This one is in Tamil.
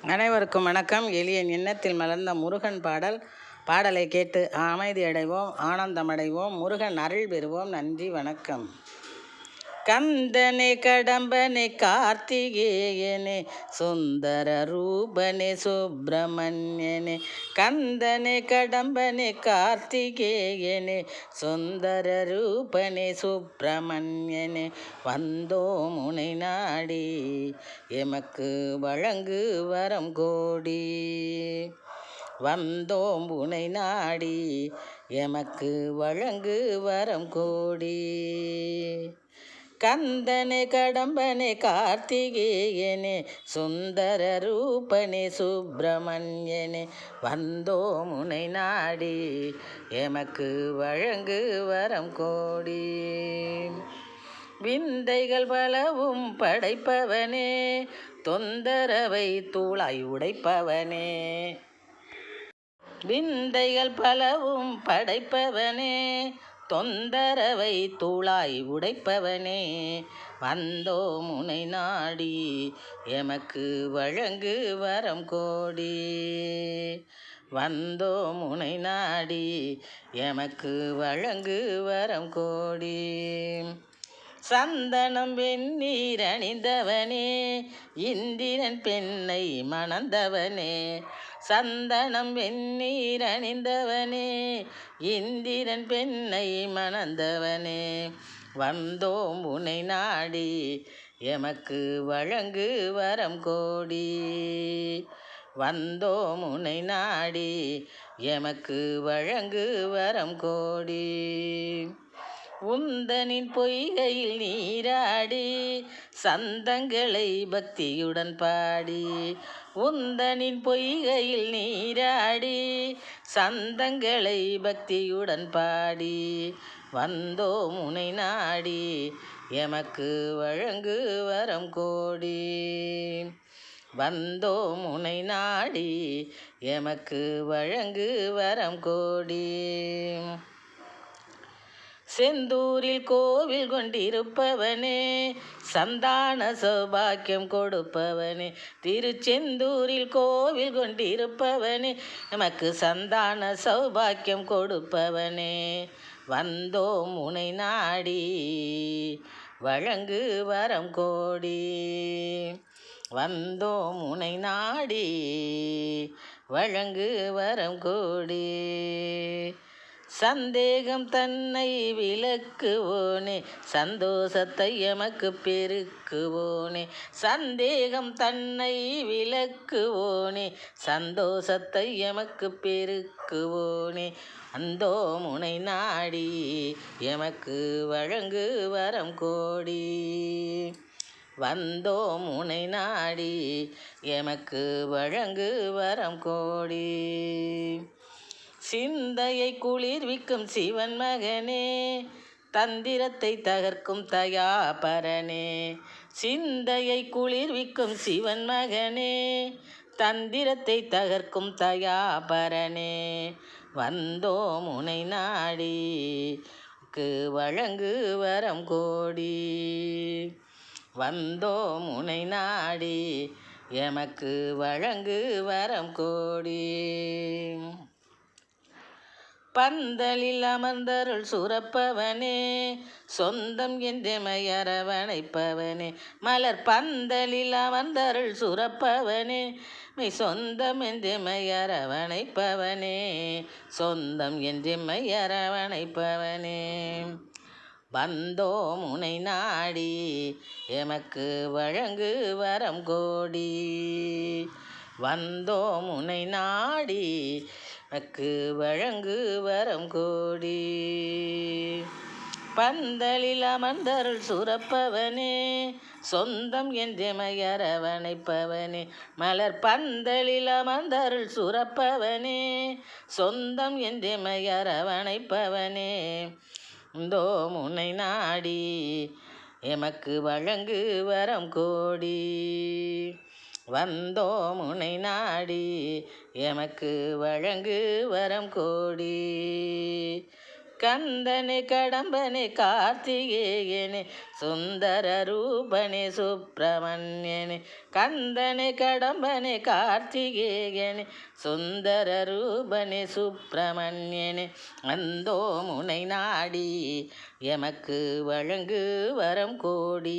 அனைவருக்கும் வணக்கம். எளியன் எண்ணத்தில் மலர்ந்த முருகன் பாடலை கேட்டு அமைதி அடைவோம், ஆனந்தமடைவோம், முருகன் அருள் பெறுவோம். நன்றி, வணக்கம். கந்தனே கடம்பனே கார்த்திகேயனே சுந்தர ரூபனே சுப்பிரமணியனே. கந்தனே கடம்பனே கார்த்திகேயனே சுந்தர ரூபனே சுப்பிரமணியனே. வந்தோம் உனை நாடி எமக்கு வழங்கு வரம் கோடி. வந்தோம் உனை நாடி எமக்கு வழங்கு வரம் கோடி. கந்தனே கடம்பனே கார்த்திகேயனே சுந்தர ரூபனே சுப்பிரமணியனே. வந்தோம் உனை நாடி எமக்கு வழங்கு வரம் கோடி. விந்தைகள் பலவும் படைப்பவனே தொந்தரவை தூளாய் உடைப்பவனே. விந்தைகள் பலவும் படைப்பவனே தொந்தரவை தூளாய் உடைப்பவனே. வந்தோம் உனை நாடி எமக்கு வழங்கு வரம் கோடி. வந்தோம் உனை நாடி எமக்கு வழங்கு வரம் கோடி. சந்தனம் வெந்நீர் அணிந்தவனே இந்திரன் பெண்ணை மணந்தவனே. சந்தனம் வெந்நீர் அணிந்தவனே இந்திரன் பெண்ணை மணந்தவனே. வந்தோம் உனை நாடி எமக்கு வழங்கு வரம் கோடி. வந்தோம் உனை நாடி எமக்கு வழங்கு வரம் கோடி. உந்தனின் பொய்கையில் நீராடி சந்தங்களை பக்தியுடன் பாடி. உந்தனின் பொய்கையில் நீராடி சந்தங்களை பக்தியுடன் பாடி. வந்தோம் உனை நாடி எமக்கு வழங்கு வரம் கோடி. வந்தோம் உனை நாடி எமக்கு வழங்கு வரம் கோடி. செந்தூரில் கோவில் கொண்டிருப்பவனே சந்தான சௌபாக்கியம் கொடுப்பவனே. திருச்செந்தூரில் கோவில் கொண்டிருப்பவனே நமக்கு சந்தான சௌபாக்கியம் கொடுப்பவனே. வந்தோம் உனை நாடி வழங்கு வரம் கோடி. வந்தோம் உனை நாடி வழங்கு வரம் கோடி. சந்தேகம் தன்னை விலக்குவோனே சந்தோஷத்தை எமக்கு பெருக்குவோனே. சந்தேகம் தன்னை விலக்குவோனே சந்தோஷத்தை எமக்கு பெருக்குவோனே. வந்தோம் உனை நாடி எமக்கு வழங்கு வரம் கோடி. வந்தோம் உனை நாடி எமக்கு வழங்கு வரம் கோடி. சிந்தையை குளிர்விக்கும் சிவன் மகனே தந்திரத்தை தகர்க்கும் தயாபரனே. சிந்தையை குளிர்விக்கும் சிவன் மகனே தந்திரத்தை தகர்க்கும் தயாபரனே. வந்தோம் உனை நாடி வழங்கு வரம் கோடி. வந்தோம் உனை நாடி எமக்கு வழங்கு வரம் கோடி. பந்தலில் அமர்ந்தருள் சுரப்பவனே சொந்தம் என்றமையரவணைப்பவனே. மலர் பந்தலில் அமர்ந்தருள் சுரப்பவனே மெய் சொந்தம் என்றமையரவணைப்பவனே. சொந்தம் என்றமையரவணைப்பவனே. வந்தோம் உனை நாடி எமக்கு வழங்கு வரம் கோடி. வந்தோம் உனை நாடி எமக்கு வழங்கு வரம் கோடி. பந்தலில் அமர்ந்தருள் சுரப்பவனே சொந்தம் என்றமையரவணைப்பவனே. மலர் பந்தலில் அமர்ந்தருள் சுரப்பவனே சொந்தம் என்றமையரவணைப்பவனே. வந்தோம் உனை நாடி எமக்கு வழங்கு வரம் கோடி. வந்தோம் உனை நாடி எமக்கு வழங்கு வரம் கோடி. கந்தனே கடம்பனே கார்த்திகேயனே சுந்தர ரூபனே சுப்பிரமணியனே கந்தனே கடம்பனே கார்த்திகேயனே சுந்தர ரூபனே சுப்பிரமணியனே வந்தோம் உனை நாடி எமக்கு வழங்கு வரம் கோடி.